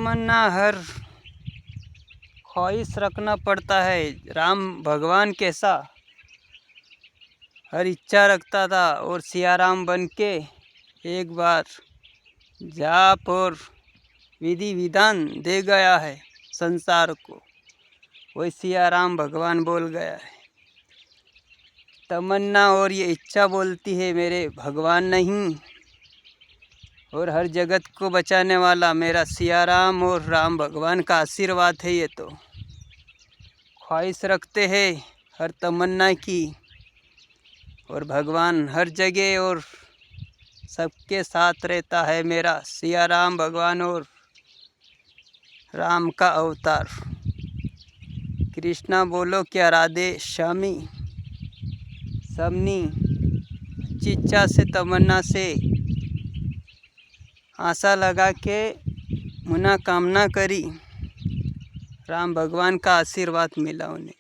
तमन्ना हर ख्वाहिश रखना पड़ता है। राम भगवान कैसा हर इच्छा रखता था और सिया राम बन के एक बार जाप और विधि विधान दे गया है संसार को, वही सिया राम भगवान बोल गया है। तमन्ना और ये इच्छा बोलती है मेरे भगवान नहीं, और हर जगत को बचाने वाला मेरा सिया राम और राम भगवान का आशीर्वाद है। ये तो ख्वाहिश रखते हैं हर तमन्ना की, और भगवान हर जगह और सबके साथ रहता है मेरा सिया राम भगवान और राम का अवतार। कृष्णा बोलो क्या राधे श्यामी, सबनी अच्छी इच्छा से तमन्ना से आशा लगा के मनोकामना करी, राम भगवान का आशीर्वाद मिला उन्हें।